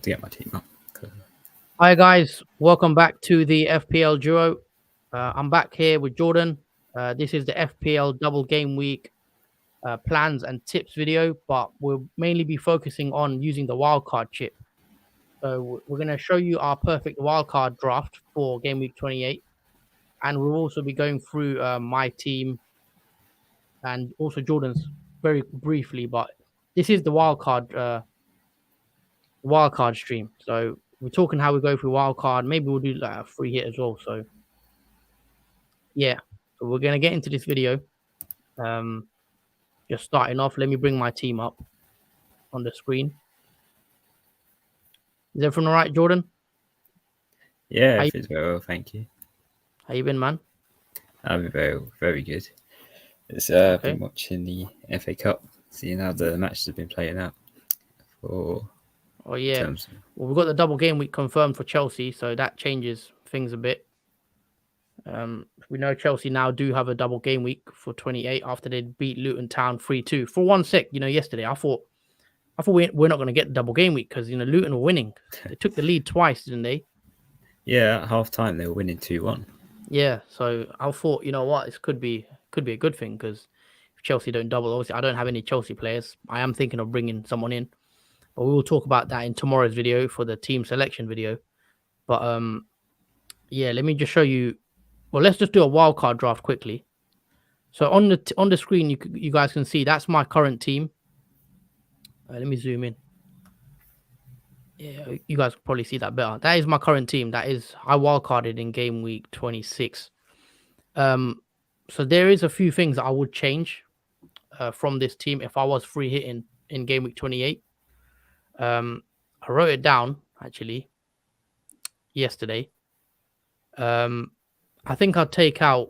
to get my team up. Hi guys, welcome back to the FPL Duo. I'm back here with Jordan. This is the FPL Double Game Week plans and tips video, but we'll mainly be focusing on using the wildcard chip. So we're going to show you our perfect wildcard draft for Game Week 28, and we'll also be going through my team and also Jordan's very briefly. But this is the wildcard stream. So we're talking how we go through wildcard. Maybe we'll do like a free hit as well. So yeah, so we're gonna get into this video. Just starting off, let me bring my team up on the screen. Is everything all right, Jordan? Yeah, it's very well, thank you. How you been, man? I've been very, very good. It's been watching the FA Cup, seeing how the matches have been playing out. Oh yeah, well, we've got the double game week confirmed for Chelsea, so that changes things a bit. We know Chelsea now do have a double game week for 28 after they beat Luton Town 3-2. For one sec, yesterday I thought we're not going to get the double game week because Luton were winning. They took the lead twice, didn't they? Yeah, at half time they were winning 2-1. Yeah, so I thought, you know what, this could be a good thing because if Chelsea don't double, obviously I don't have any Chelsea players. I am thinking of bringing someone in, but we will talk about that in tomorrow's video for the team selection video. But yeah, let me just show you. Well, let's just do a wildcard draft quickly. So on the screen, you guys can see that's my current team. Let me zoom in. Yeah, you guys can probably see that better. That is my current team. That is I wildcarded in game week 26. So there is a few things that I would change from this team if I was free hitting in game week 28. I wrote it down actually yesterday. I think I'll take out.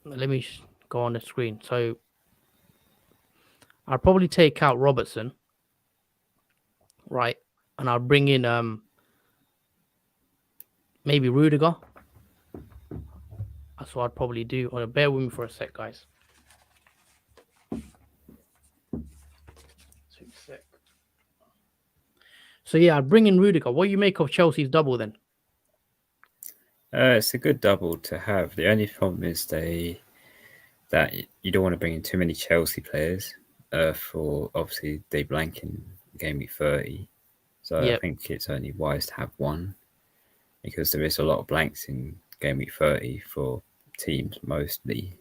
Let me go on the screen. So I'll probably take out Robertson, right? And I'll bring in maybe Rudiger. That's what I'd probably do. Or bear with me for a sec, guys. So yeah, I'll bring in Rudiger. What do you make of Chelsea's double then? It's a good double to have. The only problem is that you don't want to bring in too many Chelsea players. For obviously they blank in game week 30, so I think it's only wise to have one because there is a lot of blanks in game week 30 for teams. Mostly,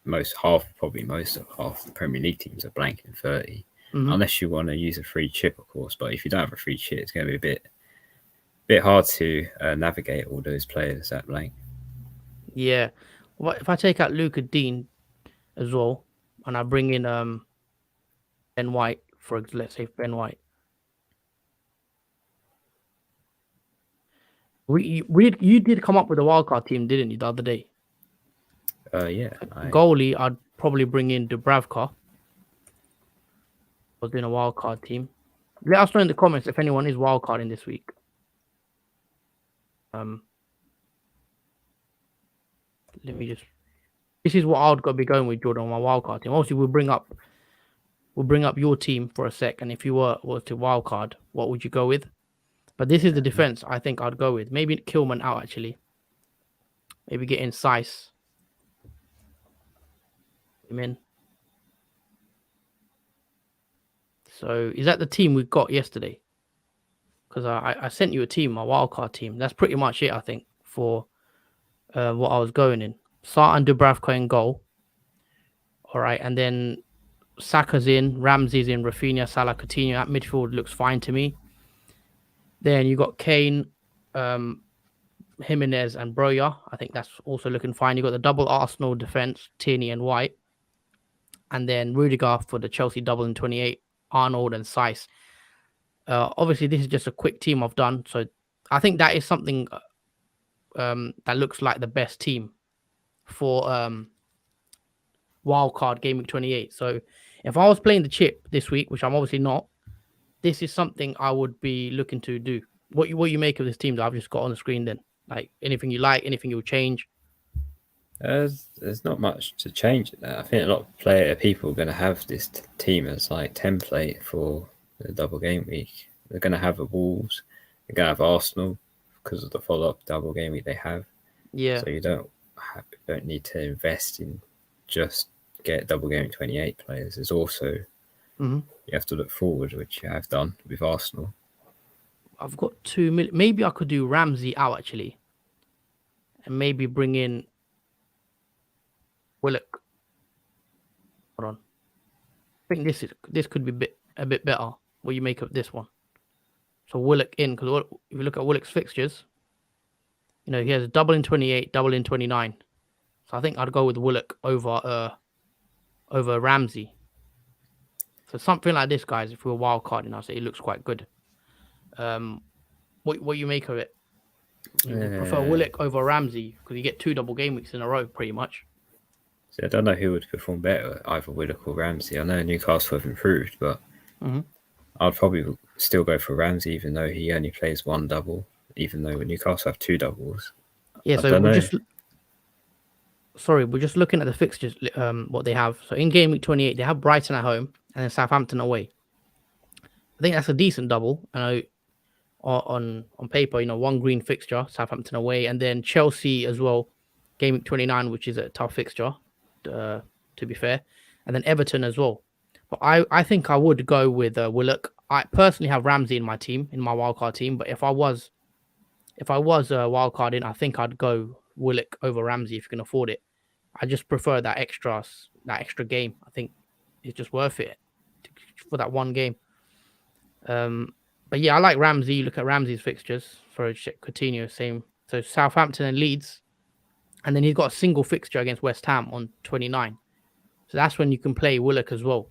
most of the Premier League teams are blank in 30, unless you want to use a free chip, of course. But if you don't have a free chip, it's going to be a bit hard to navigate all those players that blank. Yeah. What if I take out Luca Dean as well, and I bring in Ben White, let's say Ben White. You did come up with a wildcard team, didn't you, the other day? Yeah. Goalie, I'd probably bring in Dubravka. Was doing a wildcard team. Let us know in the comments if anyone is wildcarding this week. Let me just. This is what I'd be going with, Jordan, on my wildcard team. Obviously, we'll bring up your team for a sec, and if you were to wildcard, what would you go with? But this is the defense I think I'd go with. Maybe Kilman out actually. Maybe get in Sice. I'm in. So is that the team we got yesterday? Because I sent you a team, my wildcard team. That's pretty much it, I think, for what I was going in. Sarr and Dubravka in goal. All right, and then Saka's in, Ramsey's in, Rafinha, Salah, Coutinho at midfield looks fine to me. Then you got Kane, Jimenez, and Broja. I think that's also looking fine. You got the double Arsenal defense, Tierney and White, and then Rudiger for the Chelsea double in 28, Arnold and Sice. Obviously, this is just a quick team I've done, so I think that is something that looks like the best team for wildcard game week 28. So if I was playing the chip this week, which I'm obviously not, this is something I would be looking to do. What you make of this team that I've just got on the screen then? Like anything you like, anything you'll change? There's not much to change in that. I think a lot of people are going to have this team as like template for the double game week. They're going to have a Wolves. They're going to have Arsenal because of the follow-up double game week they have. Yeah. So you don't need to invest in just get double game 28 players. There's also you have to look forward, which you have done with Arsenal. I've got 2 million. Maybe I could do Ramsey out actually, and maybe bring in Willock. Hold on. I think this could be a bit better. What you make of this one? So Willock in, because if you look at Willock's fixtures, he has a double in 28, double in 29. So I think I'd go with Willock over Ramsey. So something like this, guys. If we're wild carding, I'll say it looks quite good. What you make of it? You prefer Willock over Ramsey because you get 2 double game weeks in a row, pretty much. So I don't know who would perform better, either Willock or Ramsey. I know Newcastle have improved, but I'd probably still go for Ramsey, even though he only plays 1 double. Even though Newcastle have 2 doubles. Yeah, so we're just looking at the fixtures. What they have. So in game week 28, they have Brighton at home and then Southampton away. I think that's a decent double. I know on paper, 1 green fixture, Southampton away, and then Chelsea as well, game week 29, which is a tough fixture, to be fair, and then Everton as well. But I think I would go with Willock. I personally have Ramsey in my team, in my wildcard team, but if I was wildcarding, I think I'd go Willock over Ramsey if you can afford it. I just prefer that extra game. I think it's just worth it for that 1 game. But yeah, I like Ramsey. Look at Ramsey's fixtures for Coutinho, same. So Southampton and Leeds, and then he's got a single fixture against West Ham on 29. So that's when you can play Willock as well.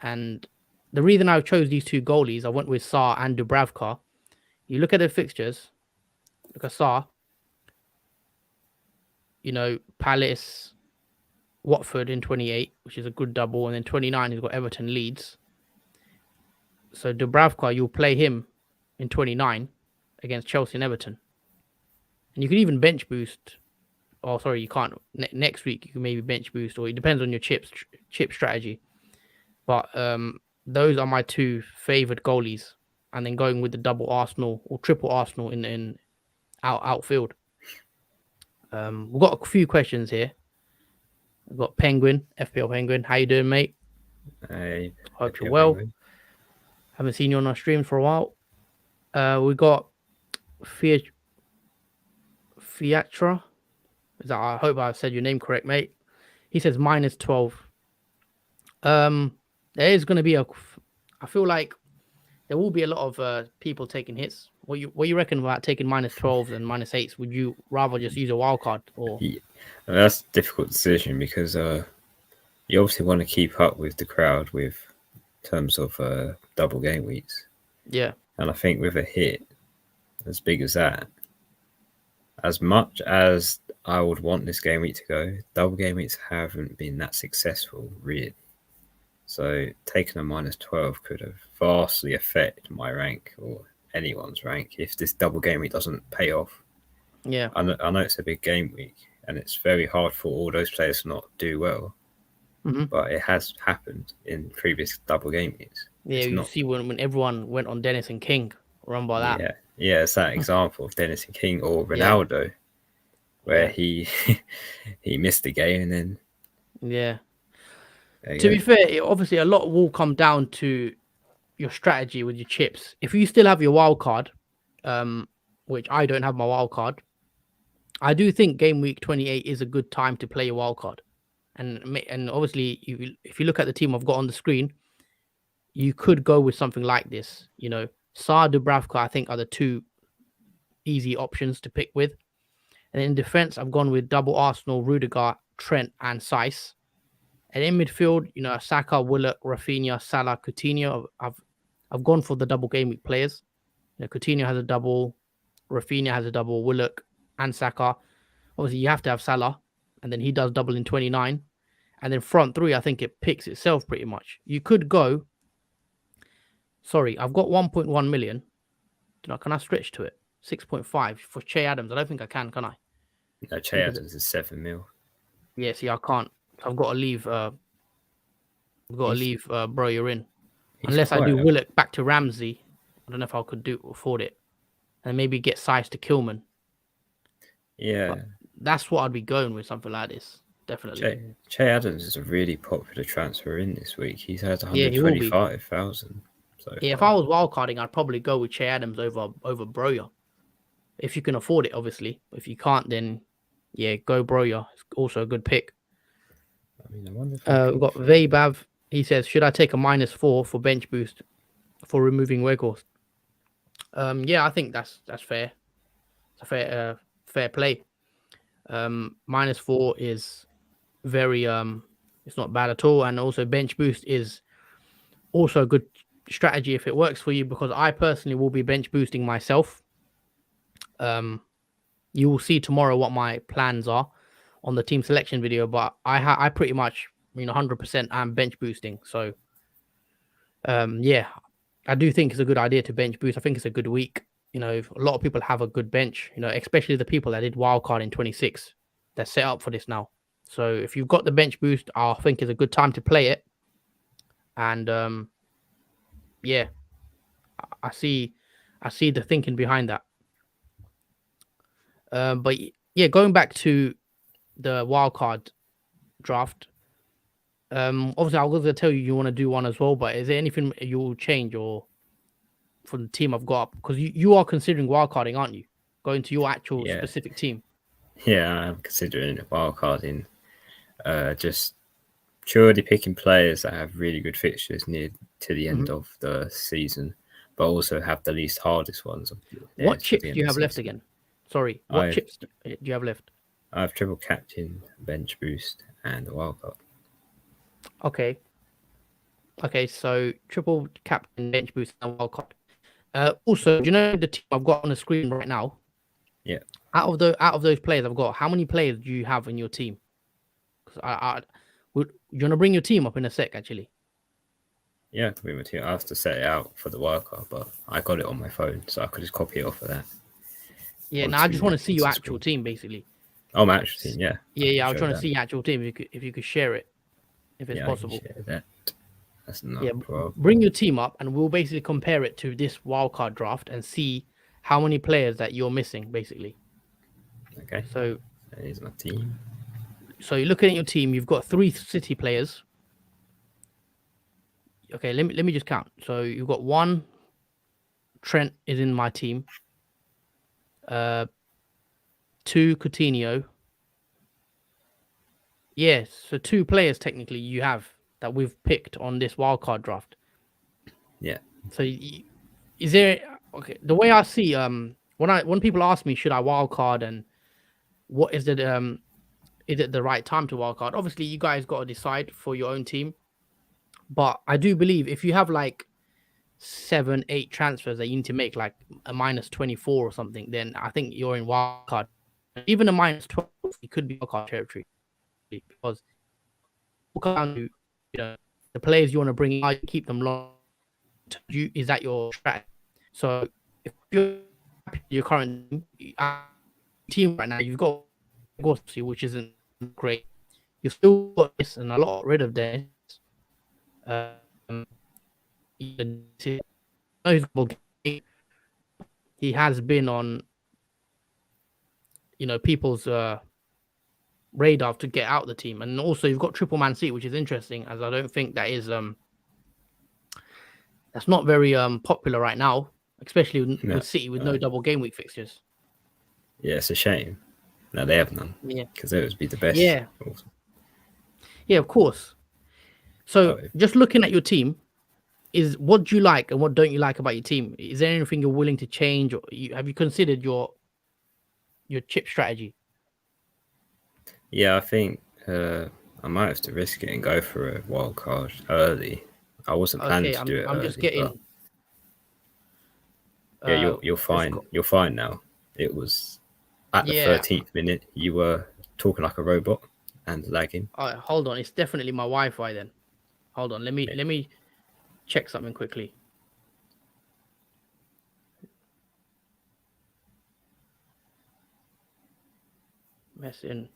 And the reason I chose these 2 goalies, I went with Sarr and Dubravka. You look at the fixtures. Look at Sarr. Palace, Watford in 28, which is a good double, and then 29 he's got Everton, Leeds. So Dubravka, you'll play him in 29 against Chelsea and Everton. And you can even bench boost. Oh, sorry, you can't. Next week, you can maybe bench boost, or it depends on your chip strategy. But those are my 2 favoured goalies. And then going with the double Arsenal or triple Arsenal in outfield. We've got a few questions here. We've got Penguin, FPL Penguin. How you doing, mate? Hey, hope you're well. Penguin. Haven't seen you on our stream for a while. We got Fiatra. I hope I said your name correct, mate. He says -12. There is going to be I feel like there will be a lot of people taking hits. What you reckon about taking -12s and -8s? Would you rather just use a wild card? Or that's a difficult decision because you obviously want to keep up with the crowd with terms of double game weeks. Yeah. And I think with a hit as big as that, as much as I would want this game week to go, double game weeks haven't been that successful, really. So taking a -12 could have vastly affected my rank or anyone's rank if this double game week doesn't pay off. Yeah. I know it's a big game week and it's very hard for all those players to not do well. But it has happened in previous double game weeks. Yeah, see when everyone went on Dennis and King, run by that. Yeah, it's that example of Dennis and King or Ronaldo, where he missed the game and then. Yeah. To be fair, obviously a lot will come down to your strategy with your chips. If you still have your wild card, which I don't have my wild card, I do think game week 28 is a good time to play your wild card. And obviously, if you look at the team I've got on the screen, you could go with something like this. Sarr, Dubravka, I think, are the 2 easy options to pick with. And in defense, I've gone with double Arsenal, Rudiger, Trent, and Saiss. And in midfield, Saka, Willock, Rafinha, Salah, Coutinho. I've gone for the double game week players. Coutinho has a double, Rafinha has a double, Willock, and Saka. Obviously, you have to have Salah, and then he does double in 29. And then front 3, I think it picks itself pretty much. You could go. Sorry, I've got 1.1 million. Can I stretch to it? 6.5 for Che Adams. I don't think I can I? No, Che Adams is 7 mil. Yeah, see, I can't. I've got to leave. Bro, you're in. Unless I do Willock back to Ramsey. I don't know if I could afford it, and maybe get size to Kilman. Yeah, but that's what I'd be going with, something like this. Definitely. Che Adams is a really popular transfer in this week. He's had He will be. 125,000 so far. If I was wildcarding, I'd probably go with Che Adams over Broja. If you can afford it, obviously. If you can't, then yeah, go Broja. It's also a good pick. I mean, I wonder if we've got Veybav. He says, should I take a -4 for bench boost for removing Weghorst? Yeah, I think that's fair. It's a fair play. -4 is very it's not bad at all, and also bench boost is also a good strategy if it works for you, because I personally will be bench boosting myself. You will see tomorrow what my plans are on the team selection video, but I pretty much 100% I'm bench boosting. So yeah, I do think it's a good idea to bench boost. I think it's a good week. A lot of people have a good bench, especially the people that did wildcard in 26. They're set up for this now. So if you've got the bench boost, I think it's a good time to play it. And yeah, I see the thinking behind that. But yeah, going back to the wildcard draft. Obviously, I was going to tell you want to do one as well, but is there anything you will change or from the team I've got up? Because you are considering wildcarding, aren't you? Going to your actual specific team. Yeah, I'm considering wildcarding. Just purely picking players that have really good fixtures near to the end of the season, but also have the least hardest ones. What chips do you have left again? Sorry, what chips do you have left? I have triple captain, bench boost, and a wildcard. Okay, so triple captain, bench boost, and wildcard. Also, do you know the team I've got on the screen right now? Yeah. Out of those players I've got, how many players do you have in your team? Because you want to bring your team up in a sec, actually. Yeah, I can bring my team. I have to set it out for the wildcard, but I got it on my phone, so I could just copy it off of that. Yeah, now I just want to see your actual team, basically. Oh, my actual team, yeah. Yeah, I was trying to see your actual team. If you could share it, if it's possible. I can share that. That's not a problem. Bring your team up, and we'll basically compare it to this wildcard draft and see how many players that you're missing, basically. Okay. So here's my team. So you're looking at your team. You've got 3 City players. Okay, let me just count. So you've got 1. Trent is in my team. 2 Coutinho. Yes, so 2 players technically you have that we've picked on this wildcard draft. Yeah. So is there the way I see when people ask me should I wildcard and what is it is it the right time to wildcard? Obviously, you guys got to decide for your own team. But I do believe if you have like 7, 8 transfers that you need to make, like a -24 or something, then I think you're in wildcard. Even a -12, it could be wildcard territory, because the players you want to bring in, you keep them long. Is that your strategy? So if you're happy with your current team right now, you've got Gossi, which isn't great. You've still got this and a lot rid of this. He has been on people's radar to get out the team, and also you've got triple Man City, which is interesting, as I don't think that is that's not very popular right now, especially with City with no double game week fixtures. Yeah, it's a shame. No, they have none. Yeah, because it would be the best. Yeah, yeah, of course. So just looking at your team, is what do you like and what don't you like about your team? Is there anything you're willing to change, or have you considered your chip strategy? Yeah, I think I might have to risk it and go for a wild card early. I wasn't planning to do it early. Just getting. Yeah, you're fine. You're fine now. It was at the 13th minute. You were talking like a robot and lagging. Hold on, it's definitely my Wi-Fi then. Hold on, let me check something quickly. Messing.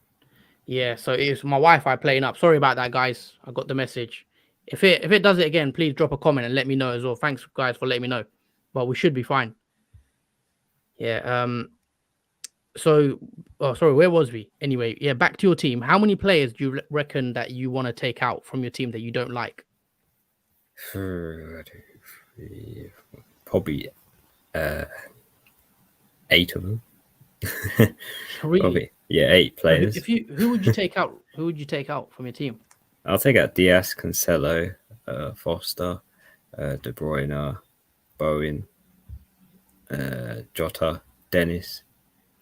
Yeah, so it's my Wi-Fi playing up. Sorry about that, guys. I got the message. If it does it again, please drop a comment and let me know as well. Thanks, guys, for letting me know. but we should be fine. Yeah. So, oh, sorry, where was we? Anyway, yeah, back to your team. How many players do you reckon that you want to take out from your team that you don't like? Probably 8 of them. Really? Probably, yeah, 8 players. Who would you take out? Who would you take out from your team? I'll take out Diaz, Cancelo, Foster, De Bruyne, Bowen, Jota, Dennis.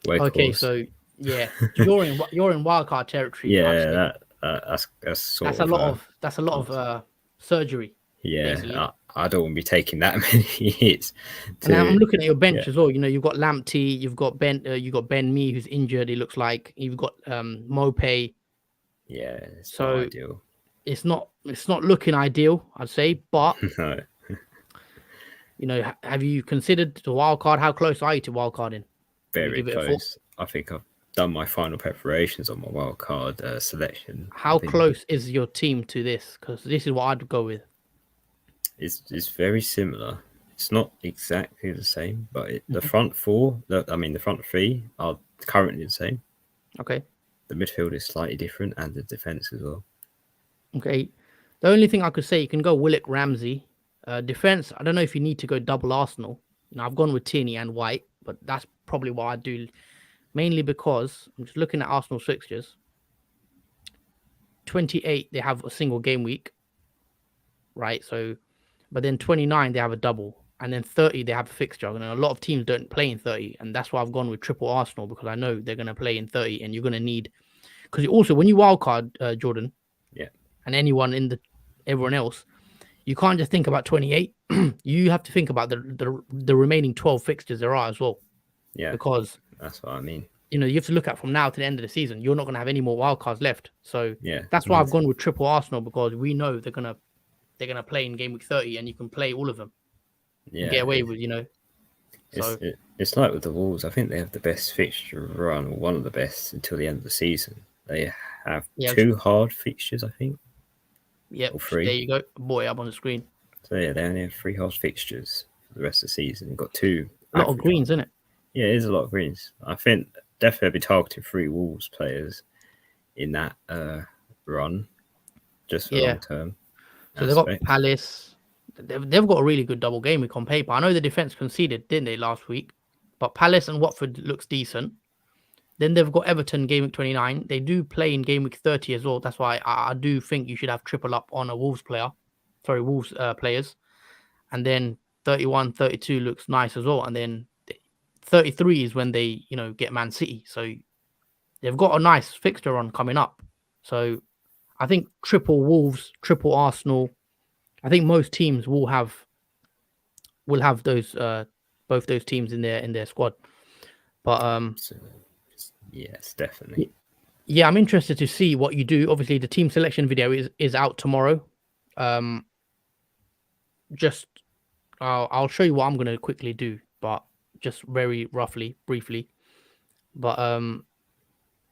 Okay, so yeah, you're in wildcard territory. Yeah, that's sort that's of a lot of surgery. Yeah, basically. I don't want to be taking that many hits. And I'm looking at your bench as well. You know, you've got Lamptey, you've got Ben Mee who's injured. It looks like you've got Mopay. Yeah, it's so not ideal. It's not looking ideal, I'd say. But No. You know, have you considered the wild card? How close are you to wild carding? Very close. I think I've done my final preparations on my wild card selection. How close is your team to this? Because this is what I'd go with. It's very similar. It's not exactly the same, but the front four, the front three are currently the same. Okay. The midfield is slightly different, and the defense as well. Okay. The only thing I could say, you can go Willock Ramsey. Defense, I don't know if you need to go double Arsenal. You know, I've gone with Tierney and White, but that's probably what I do, mainly because I'm just looking at Arsenal's fixtures. 28, they have a single game week, right? So, but then 29, they have a double, and then 30, they have a fixture. And a lot of teams don't play in 30, and that's why I've gone with triple Arsenal, because I know they're going to play in 30, and you're going to need, because also when you wildcard Jordan, yeah, and everyone else, you can't just think about 28. You have to think about the remaining 12 fixtures there are as well. Yeah, because that's what I mean. You know, you have to look at from now to the end of the season. You're not going to have any more wildcards left. So yeah, that's why I've gone with triple Arsenal, because we know they're gonna play in game week 30, and you can play all of them. Yeah, get away with, you know. It's like with the Wolves. I think they have the best fixture run, or one of the best, until the end of the season. They have 2 hard fixtures, I think. Yeah, or 3. There you go, boy, up on the screen. So yeah, they only have 3 hard fixtures for the rest of the season. They've got 2. A lot of greens, isn't it? Yeah, it is a lot of greens. I think definitely be targeting 3 Wolves players in that run, just for long term. So they've got Palace. They've got a really good double game week on paper. I know the defense conceded, didn't they, last week? But Palace and Watford looks decent. Then they've got Everton game week 29. They do play in game week 30 as well. That's why I do think you should have triple up on a Wolves players. And then 31, 32 looks nice as well. And then 33 is when they, you know, get Man City. So they've got a nice fixture run coming up. So I think triple Wolves, triple Arsenal. I think most teams will have those both those teams in their squad. But yes, definitely. Yeah, I'm interested to see what you do. Obviously, the team selection video is out tomorrow. I'll show you what I'm going to quickly do, but just very roughly, briefly. But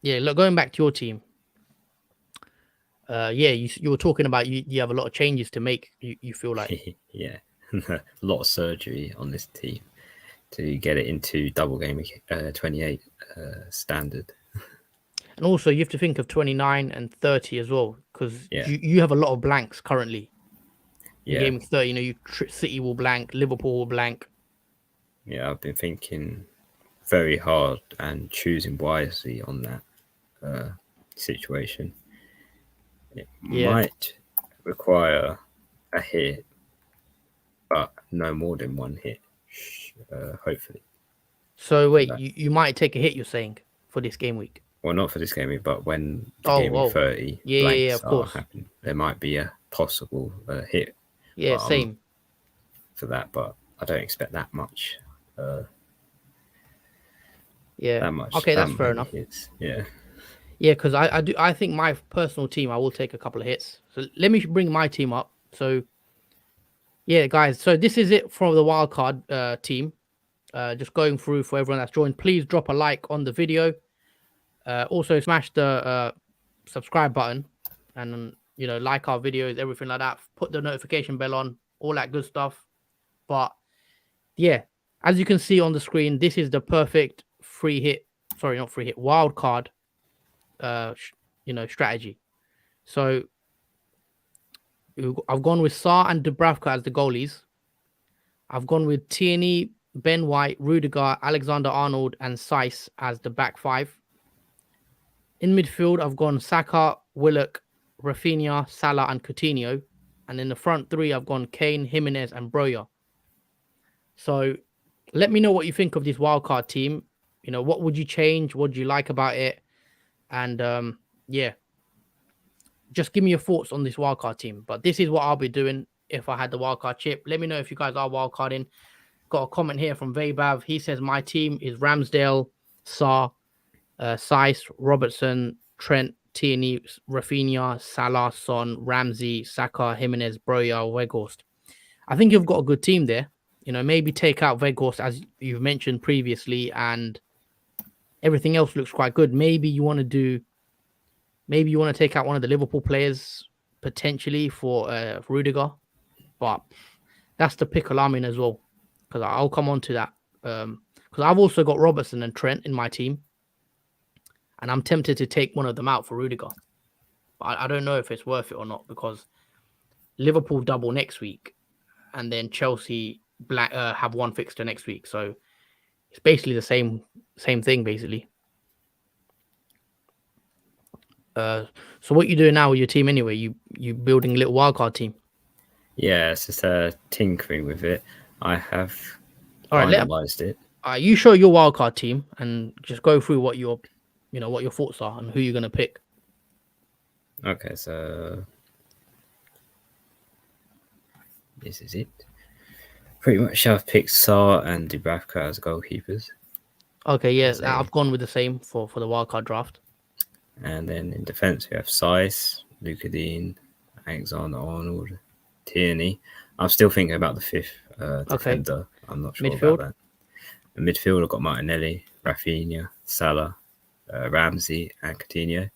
yeah, look, going back to your team. Yeah, you were talking about you have a lot of changes to make. You feel like yeah, a lot of surgery on this team to get it into double game 28 standard. And also, you have to think of 29 and 30 as well, because you have a lot of blanks currently. In game 30, you know, City will blank, Liverpool will blank. Yeah, I've been thinking very hard and choosing wisely on that situation. It might require a hit, but no more than one hit, hopefully. So wait, you might take a hit, you're saying, for this game week? Well, not for this game week, but when the game week 30 blanks are happening, there might be a possible hit. Yeah, same. For that, but I don't expect that much. That much. Okay, that's fair enough. Hits. Yeah. Yeah, because I think my personal team, I will take a couple of hits. So let me bring my team up. So yeah, guys. So this is it for the wildcard team. Just going through for everyone that's joined. Please drop a like on the video. Also smash the subscribe button, and you know, like our videos, everything like that. Put the notification bell on, all that good stuff. But yeah, as you can see on the screen, this is the perfect free hit. Sorry, not free hit. Wild card, strategy. So I've gone with Saar and Dubravka as the goalies. I've gone with Tierney, Ben White, Rudiger, Alexander-Arnold, and Seiss as the back five. In midfield, I've gone Saka, Willock, Rafinha, Salah, and Coutinho. And in the front three, I've gone Kane, Jimenez, and Broja. So let me know what you think of this wildcard team. What would you change? What do you like about it? And yeah, just give me your thoughts on this wildcard team. But this is what I'll be doing if I had the wildcard chip. Let me know if you guys are wildcarding. Got a comment here from Vabav. He says, my team is Ramsdale, Saar, Seiss, Robertson, Trent, Tierney, Rafinha, Salah, Son, Ramsey, Saka, Jimenez, Broja, Weghorst. I think you've got a good team there. Maybe take out Weghorst as you've mentioned previously, and everything else looks quite good. Maybe you want to take out one of the Liverpool players potentially for Rudiger, but that's the pickle I'm in as well, because I'll come on to that. Because I've also got Robertson and Trent in my team, and I'm tempted to take one of them out for Rudiger. But I don't know if it's worth it or not, because Liverpool double next week, and then Chelsea have one fixture next week. So it's basically the same thing, basically. So what you doing now with your team anyway? You building a little wildcard team? Yeah, it's just tinkering with it. I have finalized it. You show your wildcard team and just go through what your thoughts are and who you're gonna pick. Okay, so this is it. Pretty much, I've picked Saar and Dubravka as goalkeepers. Okay, yes, I've gone with the same for the wildcard draft. And then in defence, we have Seiss, Luka Dean, Alexander-Arnold, Tierney. I'm still thinking about the fifth defender. Okay. I'm not sure about that. In midfield, I've got Martinelli, Rafinha, Salah, Ramsey, and Coutinho.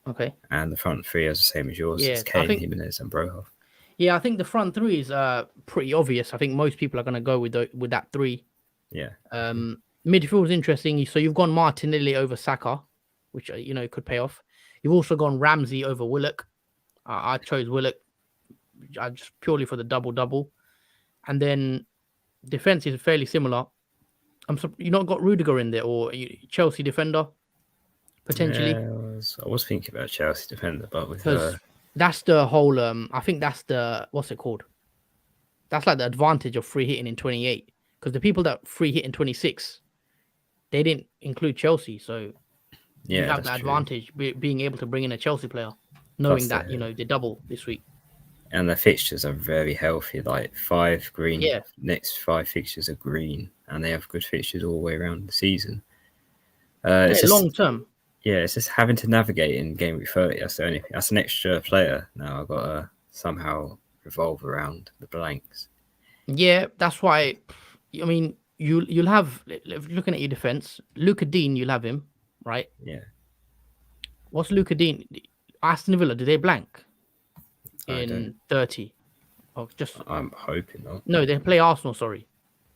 Okay. And the front three is the same as yours. It's Kane, Jimenez, and Broja. Yeah, I think the front three is pretty obvious. I think most people are going to go with that three. Yeah. Midfield is interesting. So you've gone Martinelli over Saka, which could pay off. You've also gone Ramsey over Willock. I chose Willock just purely for the double. And then defense is fairly similar. You not got Rudiger in there, or Chelsea defender potentially? Yeah, I was thinking about Chelsea defender, but with that's the whole. I think that's the what's it called? That's like the advantage of free hitting in 28, because the people that free hit in 26, they didn't include Chelsea, so you have the advantage being able to bring in a Chelsea player, knowing that they double this week. And the fixtures are very healthy, like 5 green. Yeah. Next 5 fixtures are green, and they have good fixtures all the way around the season. It's just long term. Yeah, it's just having to navigate in Game Week 30. That's the only thing. That's an extra player now. I've got to somehow revolve around the blanks. Yeah, that's why. I mean, you'll have, looking at your defense, Luka Dean, you'll have him, right? Yeah. What's Luka Dean? Aston Villa, do they blank in 30? Oh, just I'm hoping not. No, they play Arsenal. Sorry.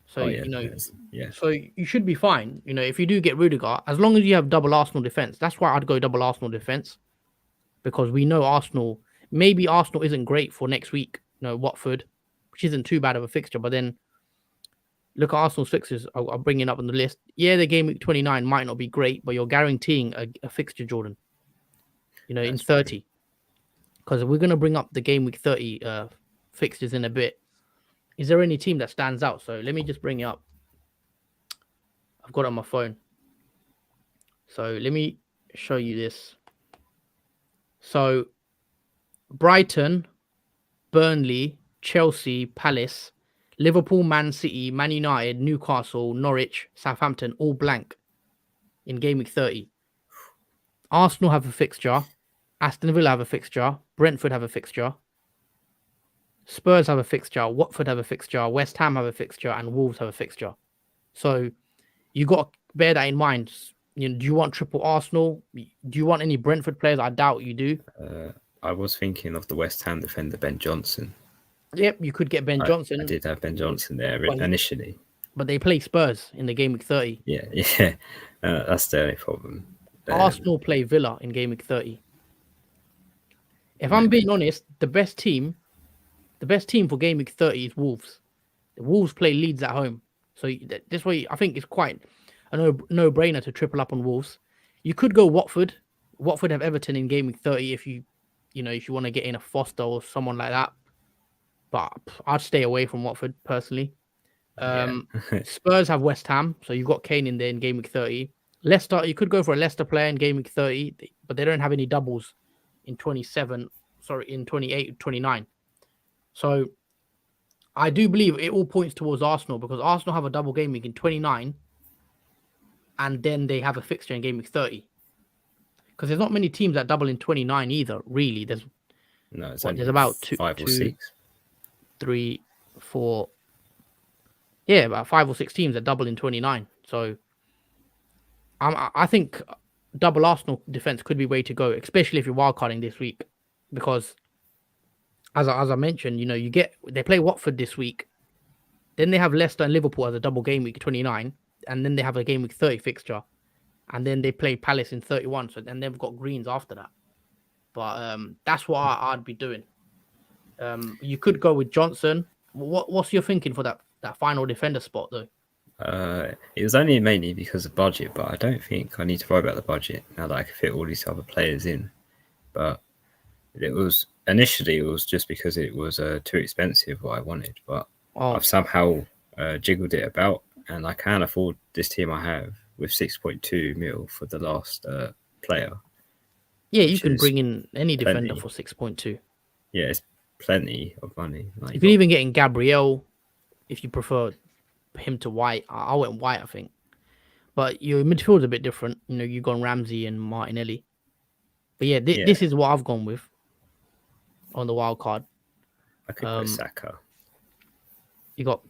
So yeah. So you should be fine. If you do get Rudiger, as long as you have double Arsenal defense. That's why I'd go double Arsenal defense, because we know Arsenal. Maybe Arsenal isn't great for next week. Watford, which isn't too bad of a fixture, but then look at Arsenal's fixtures. I'll bring it up on the list. Yeah, the game week 29 might not be great, but you're guaranteeing a fixture, Jordan. In 30, because we're gonna bring up the game week 30 fixtures in a bit. Is there any team that stands out? So let me just bring it up. I've got it on my phone. So let me show you this. So Brighton, Burnley, Chelsea, Palace, Liverpool, Man City, Man United, Newcastle, Norwich, Southampton, all blank in game week 30. Arsenal have a fixture. Aston Villa have a fixture. Brentford have a fixture. Spurs have a fixture, Watford have a fixture, West Ham have a fixture, and Wolves have a fixture. So you got to bear that in mind. Do you want triple Arsenal? Do you want any Brentford players? I doubt you do. I was thinking of the West Ham defender Ben Johnson. Yep, you could get Ben Johnson. I did have Ben Johnson there initially. but they play Spurs in the game week 30. Yeah, that's the only problem. Arsenal play Villa in game week 30. If I'm being honest, the best team for game week 30 is Wolves. The Wolves play Leeds at home, so this way I think it's quite a no-brainer to triple up on Wolves. You could go Watford. Watford have Everton in game week 30 if you want to get in a Foster or someone like that. But I'd stay away from Watford personally. Spurs have West Ham, so you've got Kane in there in game week 30. Leicester, you could go for a Leicester player in game week 30, but they don't have any doubles in 28, 29. So I do believe it all points towards Arsenal, because Arsenal have a double game week in 29, and then they have a fixture in game week 30. Because there's not many teams that double in 29 either, really. There's about 5 or 6. 3, 4. Yeah, about 5 or 6 teams that double in 29. So I think double Arsenal defense could be way to go, especially if you're wildcarding this week, because as I mentioned, they play Watford this week, then they have Leicester and Liverpool as a double game week 29, and then they have a game week 30 fixture, and then they play Palace in 31. So then they've got Greens after that. But that's what I'd be doing. You could go with Johnson. What's your thinking for that final defender spot though? It was only mainly because of budget, but I don't think I need to worry about the budget now that I can fit all these other players in. But initially it was just because it was too expensive what I wanted, but I've somehow jiggled it about, and I can afford this team I have with 6.2 mil for the last player. Yeah, you can bring in any defender for 6.2. Yeah, it's plenty of money. You can even get in Gabriel if you prefer him to White. I went White, I think. But your midfield's a bit different. You've gone Ramsey and Martinelli. But yeah, this is what I've gone with on the wild card. I could go Saka. You got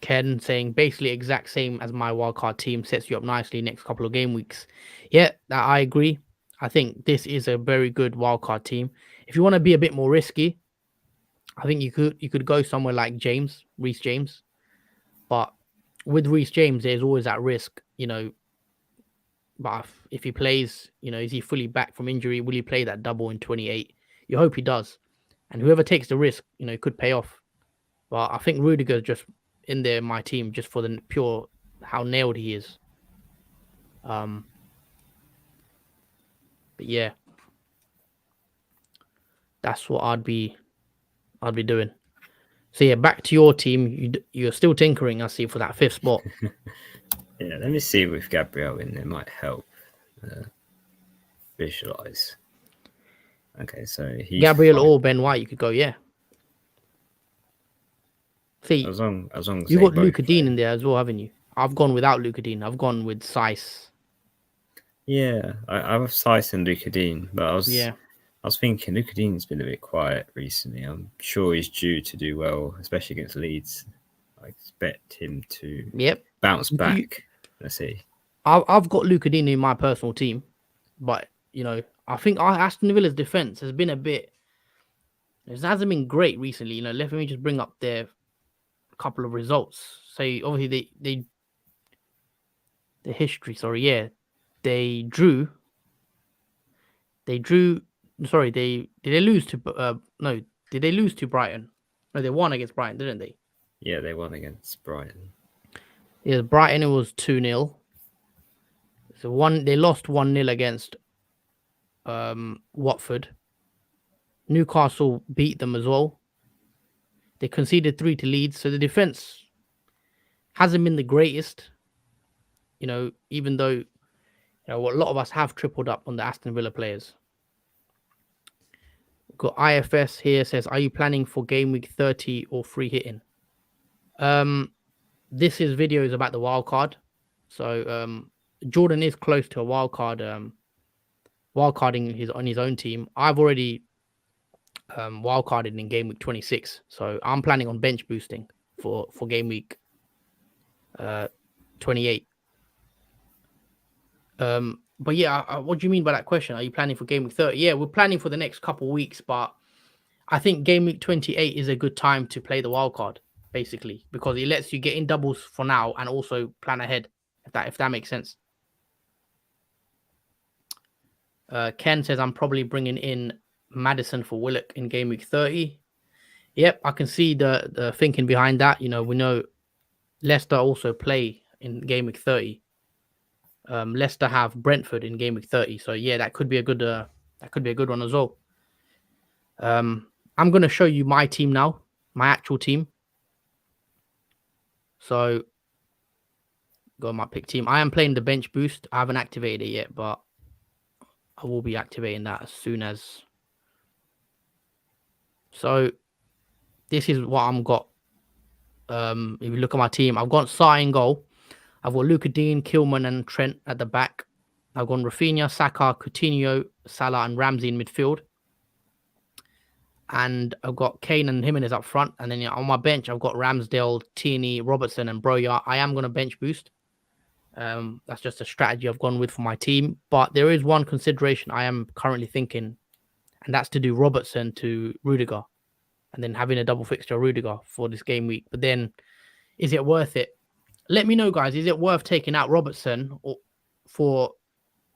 Ken saying basically exact same as my wild card team, sets you up nicely next couple of game weeks. Yeah, I agree. I think this is a very good wild card team. If you want to be a bit more risky, I think you could go somewhere like Reece James. But with Reece James, there's always that risk, But if he plays, is he fully back from injury? Will he play that double in 28? You hope he does. And whoever takes the risk, could pay off. But I think Rudiger's just in there, my team, just for the pure how nailed he is. But yeah, that's what I'd be doing. So yeah, back to your team. You're still tinkering, I see, for that 5th spot. Yeah, let me see with Gabriel in there, might help visualize. Okay, so Gabriel or Ben White, you could go, yeah. See, as long as you got Luca Dean in there as well, haven't you? I've gone without Luca Dean. I've gone with Saiss. Yeah, I have Saiss and Luca Dean, but I was thinking Luca Dean's been a bit quiet recently. I'm sure he's due to do well, especially against Leeds. I expect him to bounce back. Let's see. I've got Luca Dean in my personal team, but I think Aston Villa's defense has been it hasn't been great recently. Let me just bring up their couple of results. So obviously the history. Sorry, yeah, they drew. Sorry, did they lose to no? Did they lose to Brighton? No, they won against Brighton, didn't they? Yeah, they won against Brighton. Yeah, Brighton, it was 2-0. So they lost 1-0 against Watford. Newcastle beat them as well. They conceded 3 to Leeds, so the defense hasn't been the greatest. Even though a lot of us have tripled up on the Aston Villa players. We've got IFS here says, "Are you planning for game week 30 or free hitting?" This video is about the wild card. So Jordan is close to a wild card, wildcarding on his own team. I've already wildcarded in game week 26, so I'm planning on bench boosting for game week 28. But yeah, what do you mean by that question? Are you planning for game week 30? Yeah, we're planning for the next couple of weeks, but I think game week 28 is a good time to play the wild card. basically, because it lets you get in doubles for now and also plan ahead, if that makes sense. Ken says I'm probably bringing in Madison for Willock in game week 30. Yep, I can see the thinking behind that. We know Leicester also play in game week 30. Leicester have Brentford in game week 30. So yeah, that could be a good one as well. I'm going to show you my team now, my actual team. So got my pick team. I am playing the bench boost. I haven't activated it yet, but I will be activating that as soon as. So this is what I've got. If you look at my team, I've got Sarr in goal. I've got Luka Dean, Kilman, and Trent at the back. I've got Rafinha, Saka, Coutinho, Salah, and Ramsey in midfield. And I've got Kane and Jimenez up front. And then on my bench, I've got Ramsdale, Tierney, Robertson, and Broja. I am going to bench boost. That's just a strategy I've gone with for my team. But there is one consideration I am currently thinking, and that's to do Robertson to Rudiger, and then having a double fixture Rudiger for this game week. But then, is it worth it? Let me know, guys. Is it worth taking out Robertson for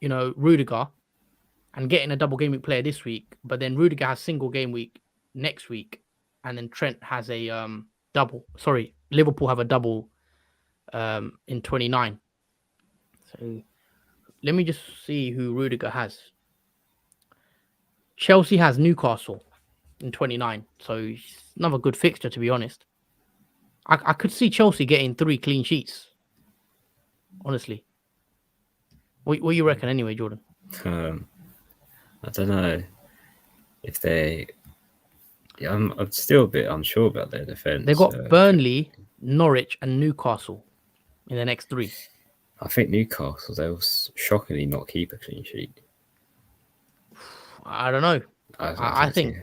Rudiger and getting a double game week player this week? But then Rudiger has single game week next week, and then Trent has a double. Sorry, Liverpool have a double in 29. So let me just see who Rudiger has. Chelsea has Newcastle in 29. So it's another good fixture, to be honest. I could see Chelsea getting 3 clean sheets. Honestly. What do you reckon anyway, Jordan? I don't know if they... I'm still a bit unsure about their defence. They've got Burnley, Norwich, and Newcastle in the next 3. I think Newcastle, they'll shockingly not keep a clean sheet. I don't know. I think,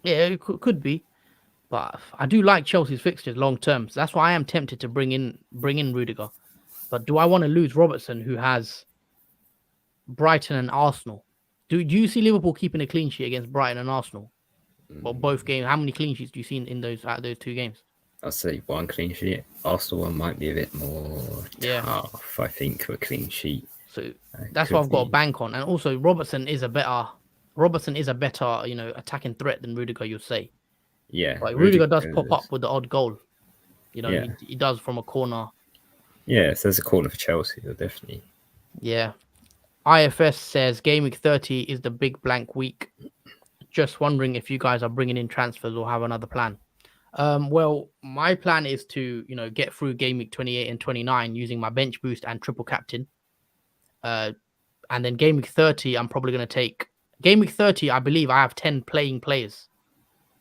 yeah, it could be. But I do like Chelsea's fixtures long term. So that's why I am tempted to bring in Rudiger. But do I want to lose Robertson, who has Brighton and Arsenal? Do you see Liverpool keeping a clean sheet against Brighton and Arsenal? Well, both games. How many clean sheets do you see in those 2 games? I'd say 1 clean sheet. Arsenal one might be a bit more tough, I think, for a clean sheet. So that's what I've got to bank on. And also, Robertson is a better, attacking threat than Rudiger, you'll say. Yeah. Like Rudiger does pop up with the odd goal. He does from a corner. Yeah, if there's a corner for Chelsea, they'll definitely. Yeah. IFS says game week 30 is the big blank week. Just wondering if you guys are bringing in transfers or have another plan. Well, my plan is to, get through game week 28 and 29 using my bench boost and triple captain. And then game week 30, I'm probably going to take... Game week 30, I believe I have 10 playing players.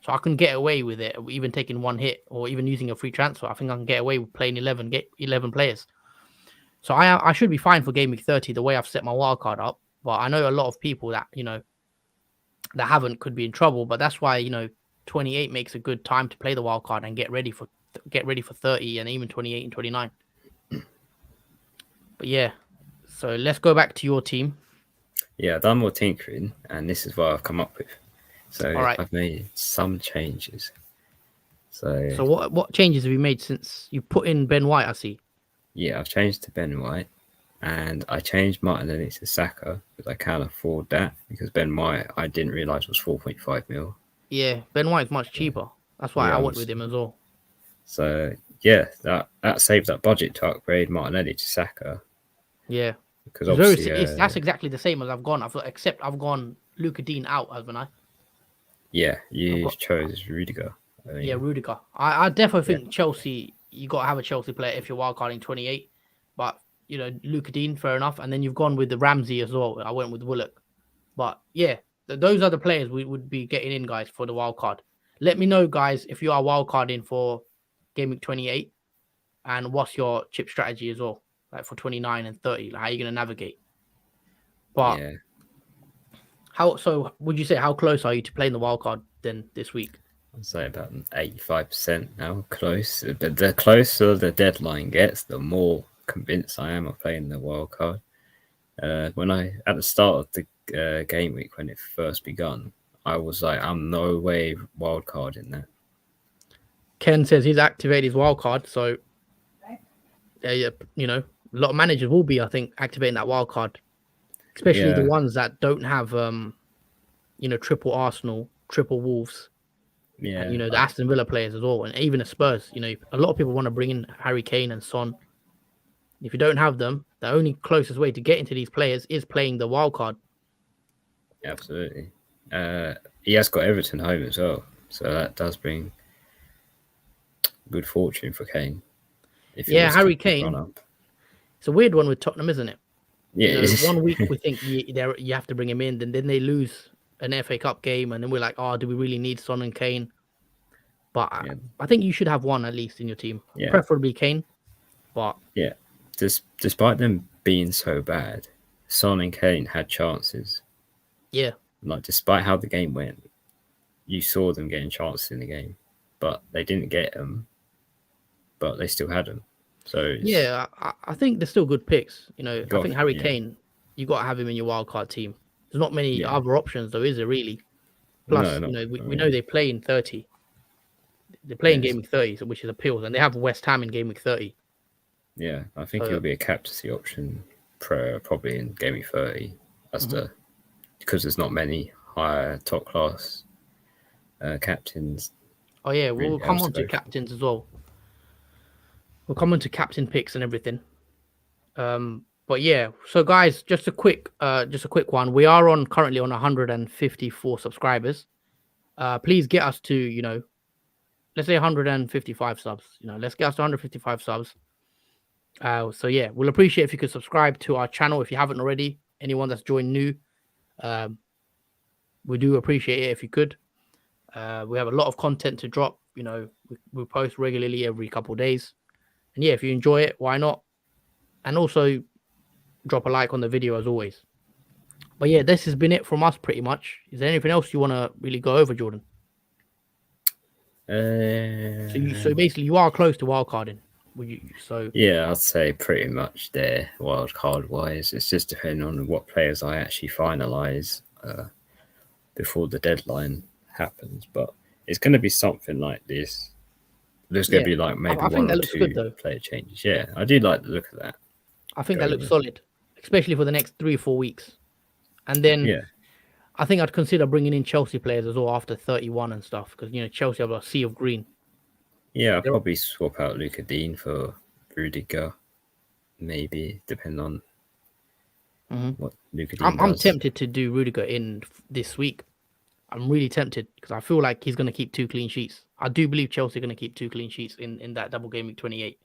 So I can get away with it, even taking 1 hit or even using a free transfer. I think I can get away with playing 11 players. So I should be fine for game week 30 the way I've set my wildcard up. But I know a lot of people that, that haven't could be in trouble. But that's why, 28 makes a good time to play the wildcard and get ready for 30 and even 28 and 29. But yeah, so let's go back to your team. Yeah, I've done more tinkering, and this is what I've come up with. So right. I've made some changes. So what changes have you made since you put in Ben White, I see? Yeah, I've changed to Ben White, and I changed Martinelli to Saka because I can't afford that, because Ben White I didn't realise was 4.5 mil. Yeah, Ben White's much cheaper. That's why I went with him as well. So yeah, that saved that budget to upgrade Martinelli to Saka. Yeah, because obviously that's exactly the same as I've gone. Except I've gone Luka Dean out, haven't I? Yeah, you chose Rudiger. Yeah, Rudiger. I definitely think Chelsea, you got to have a Chelsea player if you're wildcarding 28. But, Luka Dean, fair enough. And then you've gone with the Ramsey as well. I went with Willock. But, yeah, those are the players we would be getting in, guys, for the wildcard. Let me know, guys, if you are wildcarding for Game Week 28. And what's your chip strategy as well, like for 29 and 30. Like, how are you going to navigate? But... yeah. So would you say how close are you to playing the wildcard then this week? I'd say about 85% now, close. But the closer the deadline gets, the more convinced I am of playing the wildcard. At the start of the game week, when it first begun, I was like, I'm no way wildcarding that. Ken says he's activated his wild card, so a lot of managers will be, I think, activating that wild card, especially the ones that don't have triple Arsenal, triple Wolves, and the Aston Villa players as well, and even the Spurs. A lot of people want to bring in Harry Kane and Son. If you don't have them, the only closest way to get into these players is playing the wild card. Absolutely. He has got Everton home as well, so that does bring good fortune for Kane. Harry Kane. It's a weird one with Tottenham, isn't it? Yeah. 1 week we think you have to bring him in, then they lose an FA Cup game, and then we're like, oh, do we really need Son and Kane? But I think you should have one at least in your team, preferably Kane. But despite them being so bad, Son and Kane had chances. Yeah. Like, despite how the game went, you saw them getting chances in the game, but they didn't get them, but they still had them. So I think they're still good picks. I think Harry Kane, you got to have him in your wildcard team. There's not many other options, though, is there really? Plus, we know they play in 30. They play in Game Week 30, which is appeals, and they have West Ham in Game Week 30. Yeah, I think it'll be a captaincy option probably in Game Week 30. That's because there's not many higher top class captains. Oh yeah, we'll come on to captains as well. We'll come on to captain picks and everything. But yeah, so guys, just a quick one. We are currently on 154 subscribers. Please get us to let's say 155 subs. Let's get us to 155 subs. So yeah, we'll appreciate if you could subscribe to our channel if you haven't already. Anyone that's joined new, we do appreciate it if you could. We have a lot of content to drop. We post regularly every couple of days, and yeah, if you enjoy it, why not? And also drop a like on the video as always. But yeah, this has been it from us pretty much. Is there anything else you want to really go over, Jordan? So basically, you are close to wildcarding. Yeah, I'd say pretty much there, wildcard wise. It's just depending on what players I actually finalize before the deadline happens. But it's going to be something like this. There's going to be like maybe one or two player changes. Yeah, I do like the look of that. I think that looks solid, especially for the next 3 or 4 weeks. And then I think I'd consider bringing in Chelsea players as well after 31 and stuff, because Chelsea have a sea of green. Yeah, I'd probably swap out Luca Dean for Rudiger, maybe, depending on what Luca Dean does. I'm tempted to do Rudiger in this week. I'm really tempted because I feel like he's going to keep 2 clean sheets. I do believe Chelsea are going to keep 2 clean sheets in that double game week 28.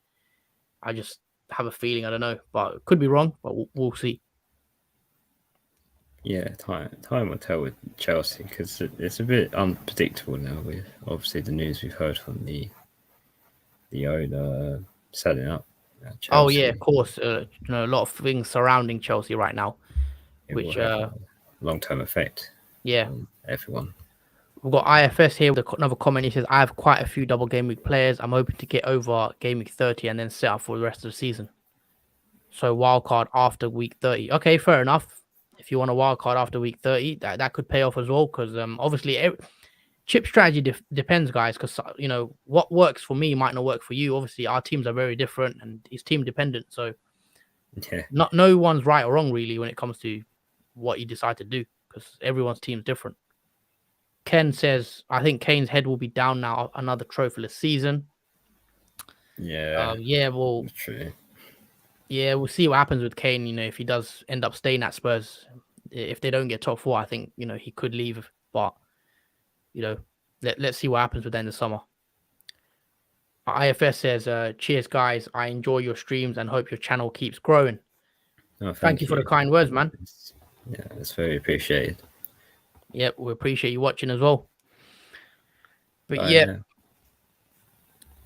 I just have a feeling, I don't know, but it could be wrong, but we'll see. Yeah, time will tell with Chelsea, because it's a bit unpredictable now with obviously the news we've heard from the owner setting up Chelsea. Oh yeah, of course. A lot of things surrounding Chelsea right now, which long-term effect. Yeah, on everyone. We've got IFS here with another comment. He says, "I have quite a few double game week players. I'm hoping to get over game week 30 and then set up for the rest of the season. So wildcard after week 30. Okay, fair enough. If you want a wildcard after week 30, that could pay off as well, because obviously chip strategy depends, guys, because what works for me might not work for you. Obviously, our teams are very different and it's team dependent. So no one's right or wrong really when it comes to what you decide to do, because everyone's team is different. Ken says, I think Kane's head will be down now, another trophyless season. Yeah. Well, true. Yeah, we'll see what happens with Kane. If he does end up staying at Spurs, if they don't get top 4, I think, he could leave. But, let's see what happens with that in the summer. IFS says, cheers, guys. I enjoy your streams and hope your channel keeps growing. Oh, thank you for the kind words, man. Yeah, it's very appreciated. Yep, we appreciate you watching as well. But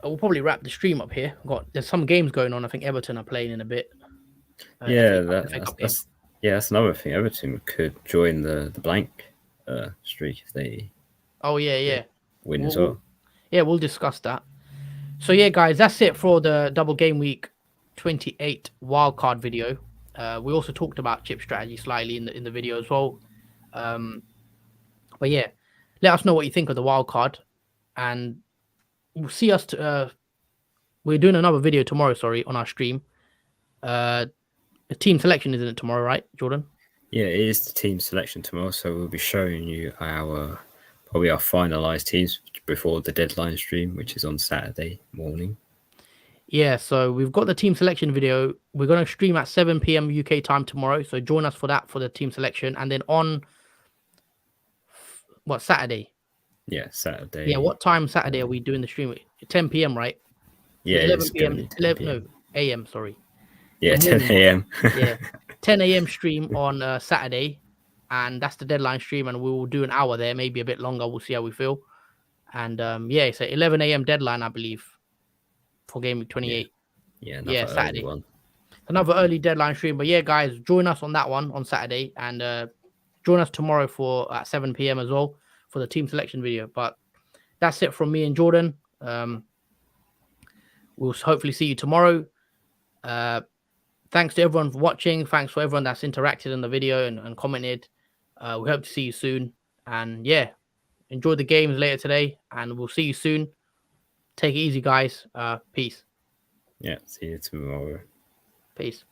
we'll probably wrap the stream up here. There's some games going on. I think Everton are playing in a bit. That's another thing. Everton could join the blank streak if they win as well. Yeah, we'll discuss that. So yeah, guys, that's it for the double game week 28 wildcard video. We also talked about chip strategy slightly in the video as well. But yeah, let us know what you think of the wildcard, and see us. We're doing another video tomorrow. Sorry, on our stream. The team selection isn't it tomorrow, right, Jordan? Yeah, it is the team selection tomorrow, so we'll be showing you probably our finalized teams before the deadline stream, which is on Saturday morning. Yeah, so we've got the team selection video. We're going to stream at 7 p.m. UK time tomorrow. So join us for that, for the team selection. And then on Saturday? Yeah, Saturday. Yeah, what time Saturday are we doing the stream? 10 p.m., right? Yeah, 11 it's p.m. going to be 10 p.m. No, a.m. Sorry. Yeah, The 10 morning a.m. Yeah, 10 a.m. stream on Saturday, and that's the deadline stream. And we will do an hour there, maybe a bit longer. We'll see how we feel. And yeah, it's an 11 a.m. deadline, I believe, for Game Week 28. Yeah, another Saturday. early one. Another early deadline stream. But yeah, guys, join us on that one on Saturday, and join us tomorrow at 7 p.m. as well for the team selection video. But that's it from me and Jordan. We'll hopefully see you tomorrow. Thanks to everyone for watching. Thanks for everyone that's interacted in the video and commented. We hope to see you soon. And yeah, enjoy the games later today, and we'll see you soon. Take it easy, guys. Peace. Yeah, see you tomorrow. Peace.